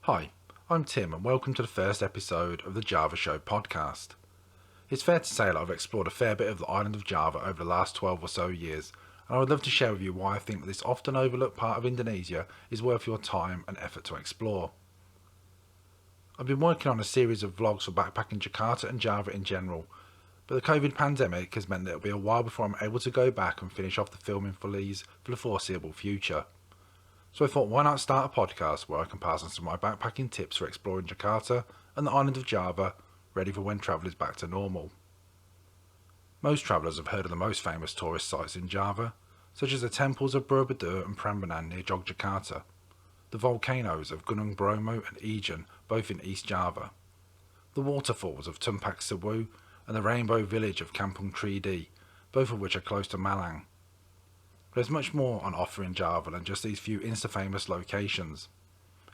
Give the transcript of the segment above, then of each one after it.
Hi, I'm Tim and welcome to the first episode of the Java Show podcast. It's fair to say that I've explored a fair bit of the island of Java over the last 12 or so years, and I would love to share with you why I think this often overlooked part of Indonesia is worth your time and effort to explore. I've been working on a series of vlogs for backpacking Jakarta and Java in general, but the COVID pandemic has meant that it'll be a while before I'm able to go back and finish off the filming for these for the foreseeable future. So I thought, why not start a podcast where I can pass on some of my backpacking tips for exploring Jakarta and the island of Java, ready for when travel is back to normal. Most travellers have heard of the most famous tourist sites in Java, such as the temples of Borobudur and Prambanan near Yogyakarta, the volcanoes of Gunung Bromo and Ijen, both in East Java, the waterfalls of Tumpak Sewu and the rainbow village of Kampung 3D, both of which are close to Malang. There's much more on offer in Java than just these few insta-famous locations.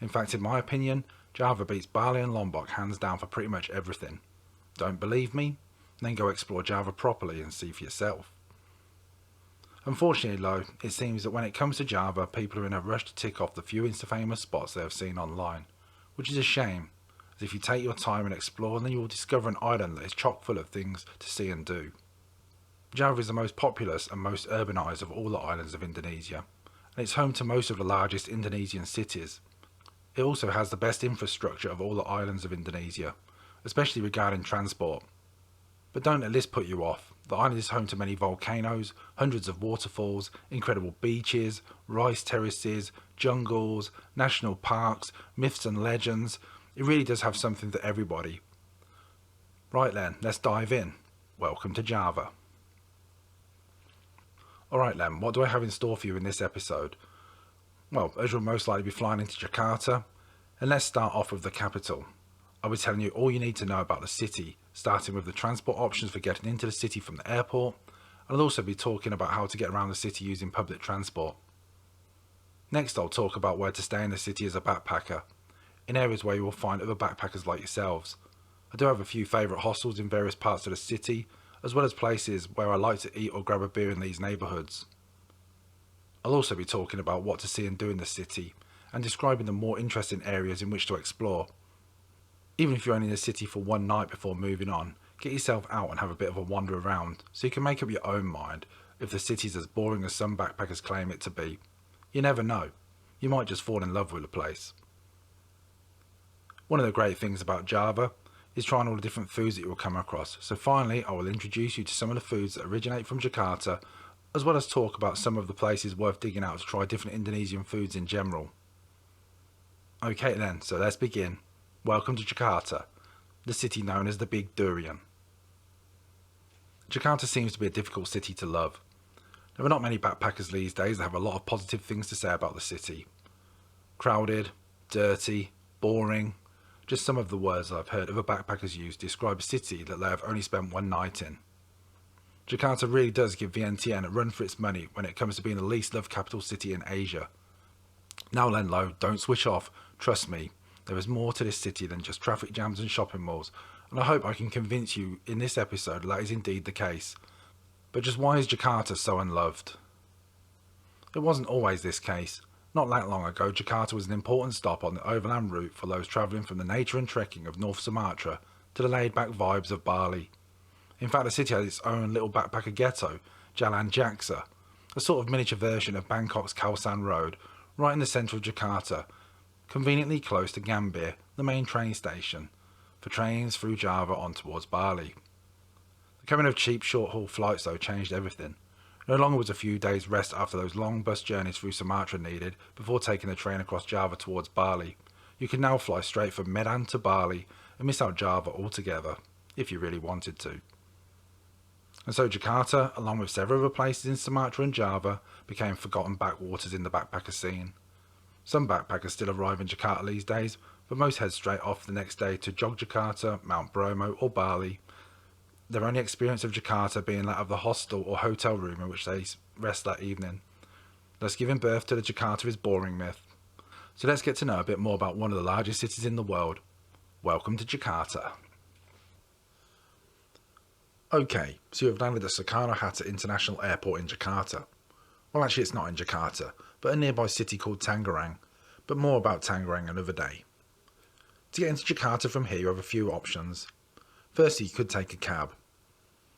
In fact, in my opinion, Java beats Bali and Lombok hands down for pretty much everything. Don't believe me? Then go explore Java properly and see for yourself. Unfortunately though, it seems that when it comes to Java, people are in a rush to tick off the few insta-famous spots they have seen online, which is a shame, as if you take your time and explore, then you will discover an island that is chock full of things to see and do. Java is the most populous and most urbanised of all the islands of Indonesia, and it's home to most of the largest Indonesian cities. It also has the best infrastructure of all the islands of Indonesia, especially regarding transport. But don't let this put you off. The island is home to many volcanoes, hundreds of waterfalls, incredible beaches, rice terraces, jungles, national parks, myths and legends. It really does have something for everybody. Right then, let's dive in. Welcome to Java. Alright then, what do I have in store for you in this episode? Well, as you'll most likely be flying into Jakarta, and let's start off with the capital. I'll be telling you all you need to know about the city, starting with the transport options for getting into the city from the airport, and I'll also be talking about how to get around the city using public transport. Next I'll talk about where to stay in the city as a backpacker, in areas where you will find other backpackers like yourselves. I do have a few favourite hostels in various parts of the city, as well as places where I like to eat or grab a beer in these neighbourhoods. I'll also be talking about what to see and do in the city, and describing the more interesting areas in which to explore. Even if you're only in the city for one night before moving on, get yourself out and have a bit of a wander around, so you can make up your own mind if the city's as boring as some backpackers claim it to be. You never know, you might just fall in love with the place. One of the great things about Java is trying all the different foods that you will come across, so finally I will introduce you to some of the foods that originate from Jakarta, as well as talk about some of the places worth digging out to try different Indonesian foods in general. Okay then, so let's begin. Welcome to Jakarta, the city known as the Big Durian. Jakarta seems to be a difficult city to love. There are not many backpackers these days that have a lot of positive things to say about the city. Crowded, dirty, boring, just some of the words I've heard other backpackers use to describe a city that they have only spent one night in. Jakarta really does give VNTN a run for its money when it comes to being the least loved capital city in Asia. Now Lenlo, don't switch off, trust me, there is more to this city than just traffic jams and shopping malls, and I hope I can convince you in this episode that is indeed the case. But just why is Jakarta so unloved? It wasn't always this case. Not that long ago, Jakarta was an important stop on the overland route for those travelling from the nature and trekking of North Sumatra to the laid-back vibes of Bali. In fact, the city has its own little backpacker ghetto, Jalan Jaksa, a sort of miniature version of Bangkok's Khao San Road, right in the centre of Jakarta, conveniently close to Gambir, the main train station, for trains through Java on towards Bali. The coming of cheap short-haul flights though changed everything. No longer was a few days rest after those long bus journeys through Sumatra needed before taking the train across Java towards Bali. You could now fly straight from Medan to Bali and miss out Java altogether, if you really wanted to. And so Jakarta, along with several other places in Sumatra and Java, became forgotten backwaters in the backpacker scene. Some backpackers still arrive in Jakarta these days, but most head straight off the next day to Yogyakarta, Mount Bromo or Bali, their only experience of Jakarta being that of the hostel or hotel room in which they rest that evening, thus giving birth to the Jakarta is boring myth. So let's get to know a bit more about one of the largest cities in the world. Welcome to Jakarta. Okay, so you have landed at Soekarno-Hatta International Airport in Jakarta. Well, actually it's not in Jakarta, but a nearby city called Tangerang, but more about Tangerang another day. To get into Jakarta from here, you have a few options. Firstly, you could take a cab.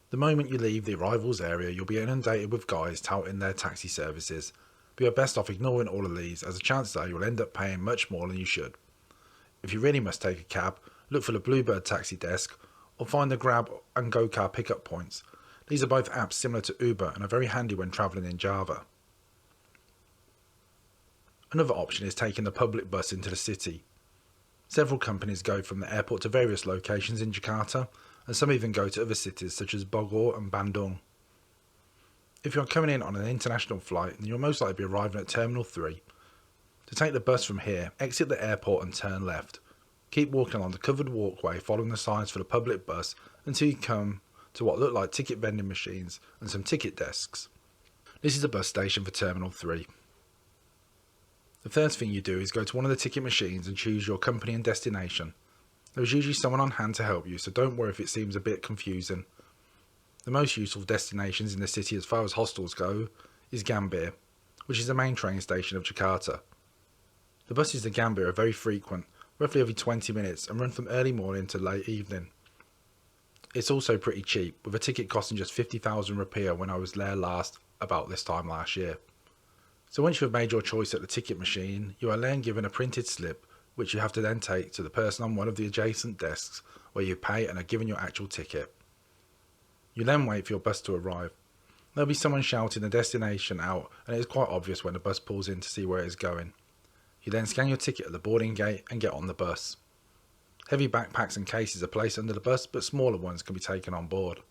The moment you leave the arrivals area, you'll be inundated with guys touting their taxi services, but you're best off ignoring all of these, as the chances are you'll end up paying much more than you should. If you really must take a cab, look for the Bluebird taxi desk, or find the Grab and Go car pickup points. These are both apps similar to Uber and are very handy when travelling in Java. Another option is taking the public bus into the city. Several companies go from the airport to various locations in Jakarta, and some even go to other cities such as Bogor and Bandung. If you're coming in on an international flight, then you'll most likely be arriving at Terminal 3. To take the bus from here, exit the airport and turn left. Keep walking along the covered walkway following the signs for the public bus until you come to what look like ticket vending machines and some ticket desks. This is the bus station for Terminal 3. The first thing you do is go to one of the ticket machines and choose your company and destination. There is usually someone on hand to help you, so don't worry if it seems a bit confusing. The most useful destinations in the city as far as hostels go is Gambir, which is the main train station of Jakarta. The buses to Gambir are very frequent, roughly every 20 minutes, and run from early morning to late evening. It's also pretty cheap, with a ticket costing just 50,000 rupiah when I was there last, about this time last year. So once you have made your choice at the ticket machine, you are then given a printed slip, which you have to then take to the person on one of the adjacent desks, where you pay and are given your actual ticket. You then wait for your bus to arrive. There'll be someone shouting the destination out, and it is quite obvious when the bus pulls in to see where it is going. You then scan your ticket at the boarding gate and get on the bus. Heavy backpacks and cases are placed under the bus, but smaller ones can be taken on board.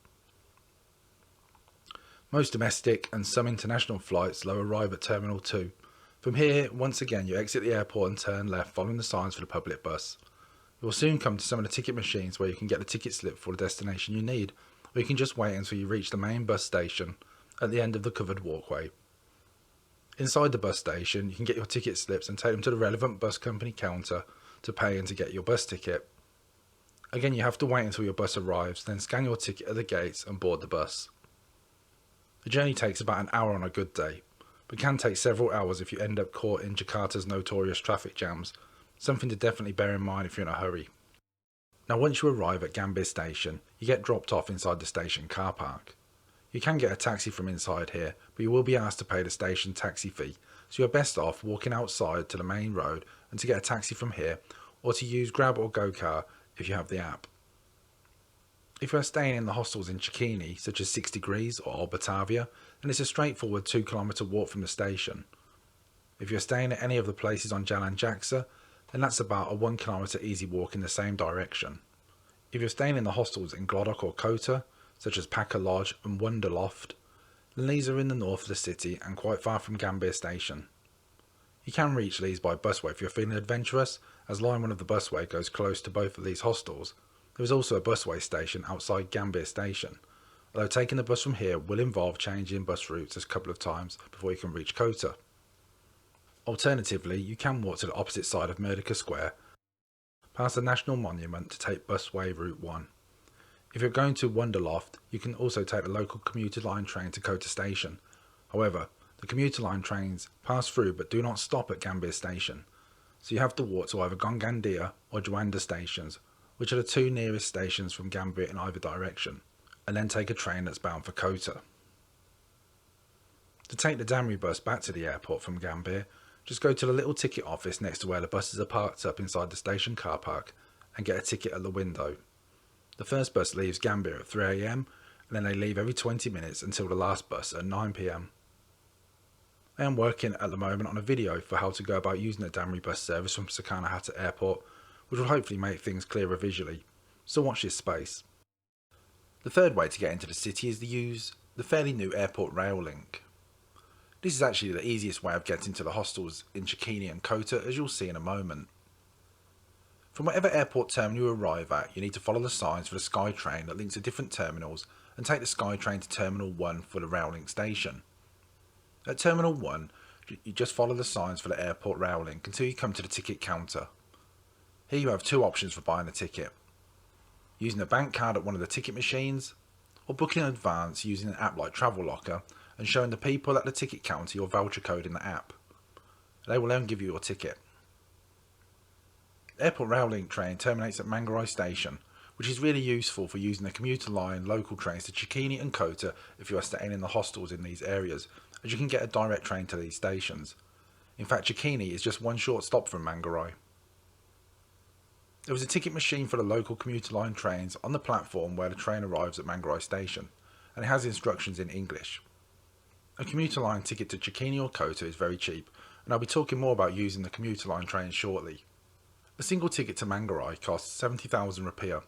Most domestic and some international flights though arrive at Terminal 2. From here, once again, you exit the airport and turn left following the signs for the public bus. You will soon come to some of the ticket machines where you can get the ticket slip for the destination you need, or you can just wait until you reach the main bus station at the end of the covered walkway. Inside the bus station, you can get your ticket slips and take them to the relevant bus company counter to pay and to get your bus ticket. Again, you have to wait until your bus arrives, then scan your ticket at the gates and board the bus. The journey takes about an hour on a good day, but can take several hours if you end up caught in Jakarta's notorious traffic jams, something to definitely bear in mind if you're in a hurry. Now once you arrive at Gambir station, you get dropped off inside the station car park. You can get a taxi from inside here, but you will be asked to pay the station taxi fee, so you're best off walking outside to the main road and to get a taxi from here, or to use Grab or Go car if you have the app. If you are staying in the hostels in Cikini, such as 6 Degrees or Old Batavia, then it's a straightforward 2-kilometre walk from the station. If you're staying at any of the places on Jalan Jaksa, then that's about a 1-kilometre easy walk in the same direction. If you're staying in the hostels in Glodok or Kota, such as Packer Lodge and Wonderloft, then these are in the north of the city and quite far from Gambir station. You can reach these by busway if you're feeling adventurous, as line 1 of the busway goes close to both of these hostels. There is also a busway station outside Gambir station, although taking the bus from here will involve changing bus routes a couple of times before you can reach Kota. Alternatively, you can walk to the opposite side of Merdeka Square, past the National Monument to take busway route 1. If you're going to Wonderloft, you can also take the local commuter line train to Kota station. However, the commuter line trains pass through but do not stop at Gambir station, so you have to walk to either Gongandia or Juanda stations, which are the 2 nearest stations from Gambir in either direction, and then take a train that's bound for Kota. To take the Damri bus back to the airport from Gambir, just go to the little ticket office next to where the buses are parked up inside the station car park and get a ticket at the window. The first bus leaves Gambir at 3 AM, and then they leave every 20 minutes until the last bus at 9 PM. I am working at the moment on a video for how to go about using the Damri bus service from Soekarno-Hatta Airport, which will hopefully make things clearer visually, so watch this space. The third way to get into the city is to use the fairly new airport rail link. This is actually the easiest way of getting to the hostels in Cikini and Kota, as you'll see in a moment. From whatever airport terminal you arrive at, you need to follow the signs for the SkyTrain that links to different terminals and take the SkyTrain to Terminal 1 for the rail link station. At Terminal 1, you just follow the signs for the airport rail link until you come to the ticket counter. Here you have 2 options for buying a ticket: using a bank card at one of the ticket machines, or booking in advance using an app like Travellocker and showing the people at the ticket counter your voucher code in the app. They will then give you your ticket. The Airport Rail Link train terminates at Manggarai Station, which is really useful for using the commuter line local trains to Chikini and Kota if you are staying in the hostels in these areas, as you can get a direct train to these stations. In fact, Chikini is just one short stop from Manggarai. There was a ticket machine for the local commuter line trains on the platform where the train arrives at Manggarai Station, and it has instructions in English. A commuter line ticket to Chikini or Kota is very cheap, and I'll be talking more about using the commuter line trains shortly. A single ticket to Manggarai costs 70,000 rupiah.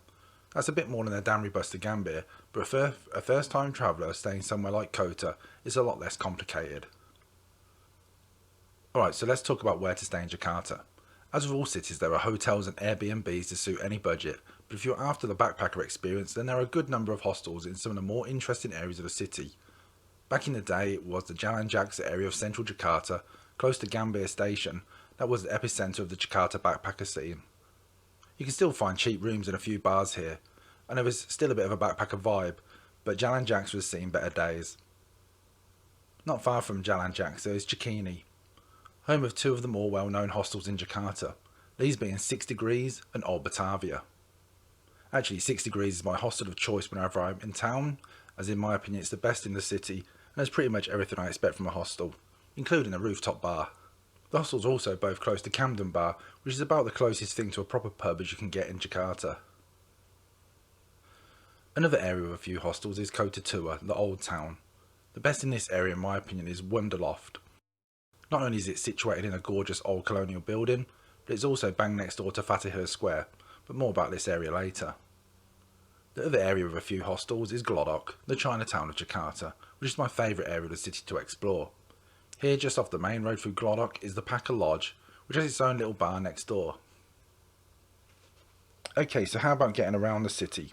That's a bit more than a Damri bus to Gambir, but for a first time traveller staying somewhere like Kota, it's a lot less complicated. Alright, so let's talk about where to stay in Jakarta. As with all cities, there are hotels and Airbnbs to suit any budget, but if you're after the backpacker experience, then there are a good number of hostels in some of the more interesting areas of the city. Back in the day, it was the Jalan Jaksa area of central Jakarta, close to Gambir station, that was the epicentre of the Jakarta backpacker scene. You can still find cheap rooms in a few bars here, and there was still a bit of a backpacker vibe, but Jalan Jaksa has seen better days. Not far from Jalan Jaksa is Chikini, home of two of the more well-known hostels in Jakarta, these being 6 Degrees and Old Batavia. Actually, 6 Degrees is my hostel of choice whenever I'm in town, as in my opinion it's the best in the city and has pretty much everything I expect from a hostel, including a rooftop bar. The hostels are also both close to Camden Bar, which is about the closest thing to a proper pub as you can get in Jakarta. Another area with a few hostels is Kota Tua, the Old Town. The best in this area in my opinion is Wonderloft. Not only is it situated in a gorgeous old colonial building, but it's also bang next door to Fatihur Square, but more about this area later. The other area with a few hostels is Glodok, the Chinatown of Jakarta, which is my favourite area of the city to explore. Here, just off the main road through Glodok, is the Packer Lodge, which has its own little bar next door. Okay, so how about getting around the city?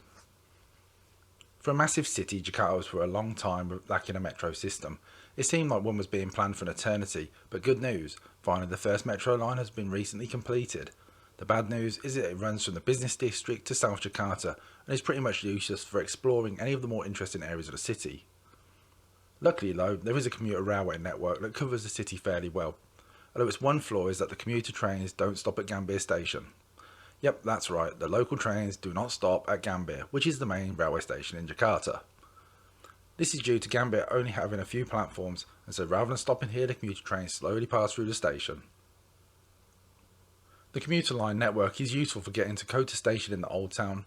For a massive city, Jakarta was for a long time lacking a metro system. It seemed like one was being planned for an eternity, but good news, finally the first metro line has been recently completed. The bad news is that it runs from the business district to South Jakarta and is pretty much useless for exploring any of the more interesting areas of the city. Luckily though, there is a commuter railway network that covers the city fairly well, although its one flaw is that the commuter trains don't stop at Gambir station. Yep, that's right, the local trains do not stop at Gambir, which is the main railway station in Jakarta. This is due to Gambir only having a few platforms, and so rather than stopping here, the commuter trains slowly pass through the station. The commuter line network is useful for getting to Kota station in the Old Town,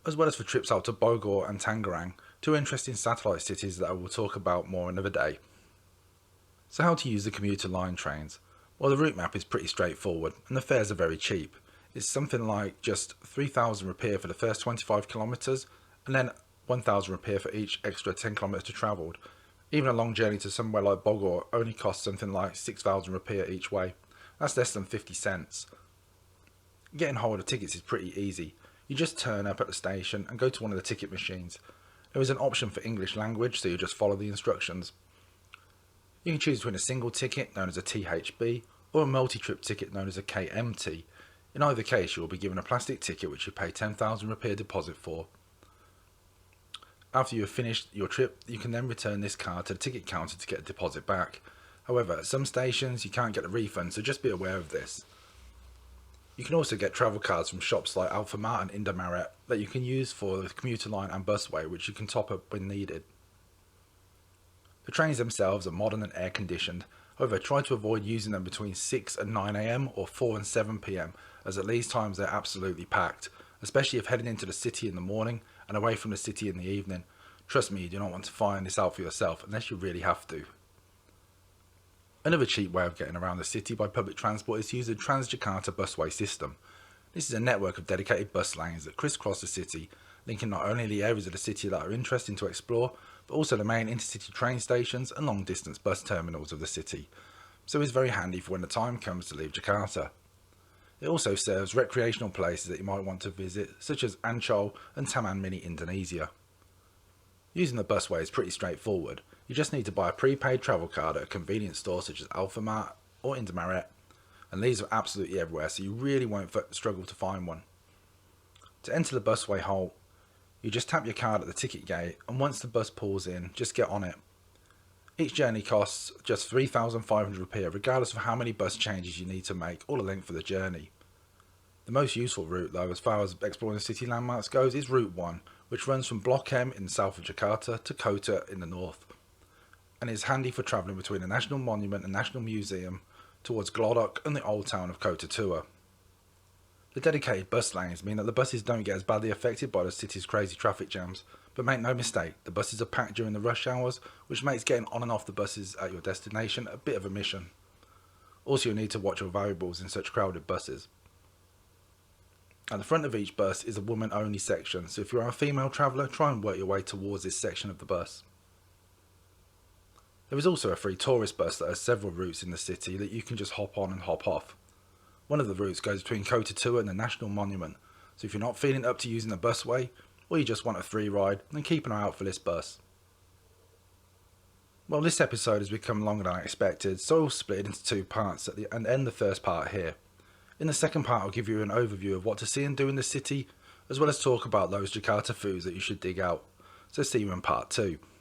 as well as for trips out to Bogor and Tangerang, two interesting satellite cities that I will talk about more another day. So how to use the commuter line trains? Well, the route map is pretty straightforward, and the fares are very cheap. It's something like just 3,000 rupiah for the first 25 kilometres, and then 1,000 rupiah for each extra 10 kilometres travelled. Even a long journey to somewhere like Bogor only costs something like 6,000 rupiah each way. That's less than 50 cents. Getting hold of tickets is pretty easy. You just turn up at the station and go to one of the ticket machines. There is an option for English language, so you just follow the instructions. You can choose between a single ticket, known as a THB, or a multi-trip ticket known as a KMT. In either case, you will be given a plastic ticket which you pay 10,000 rupiah deposit for. After you have finished your trip, you can then return this card to the ticket counter to get a deposit back. However, at some stations you can't get a refund, so just be aware of this. You can also get travel cards from shops like Alfamart and Indomaret that you can use for the commuter line and busway, which you can top up when needed. The trains themselves are modern and air conditioned, however try to avoid using them between 6 and 9 am or 4 and 7 pm, as at these times they're absolutely packed, especially if heading into the city in the morning and away from the city in the evening. Trust me, you do not want to find this out for yourself unless you really have to. Another cheap way of getting around the city by public transport is to use the Transjakarta busway system. This is a network of dedicated bus lanes that crisscross the city, linking not only the areas of the city that are interesting to explore, but also the main intercity train stations and long distance bus terminals of the city, so it's very handy for when the time comes to leave Jakarta. It also serves recreational places that you might want to visit, such as Ancol and Taman Mini Indonesia. Using the busway is pretty straightforward. You just need to buy a prepaid travel card at a convenience store such as Alfamart or Indomaret, and these are absolutely everywhere, so you really won't struggle to find one. To enter the busway halt, you just tap your card at the ticket gate, and once the bus pulls in, just get on it. Each journey costs just 3,500 rupiah, regardless of how many bus changes you need to make or the length of the journey. The most useful route, though, as far as exploring the city landmarks goes, is Route 1, which runs from Block M in the south of Jakarta to Kota in the north, and is handy for travelling between the National Monument and National Museum towards Glodok and the old town of Kota Tua. The dedicated bus lanes mean that the buses don't get as badly affected by the city's crazy traffic jams, but make no mistake, the buses are packed during the rush hours, which makes getting on and off the buses at your destination a bit of a mission. Also, you'll need to watch your valuables in such crowded buses. At the front of each bus is a woman-only section, so if you are a female traveller, try and work your way towards this section of the bus. There is also a free tourist bus that has several routes in the city that you can just hop on and hop off. One of the routes goes between Kota Tua and the National Monument, so if you're not feeling up to using the busway, or you just want a free ride, then keep an eye out for this bus. Well, this episode has become longer than I expected, so I'll split it into two parts and end the first part here. In the second part, I'll give you an overview of what to see and do in the city, as well as talk about those Jakarta foods that you should dig out. So see you in part 2.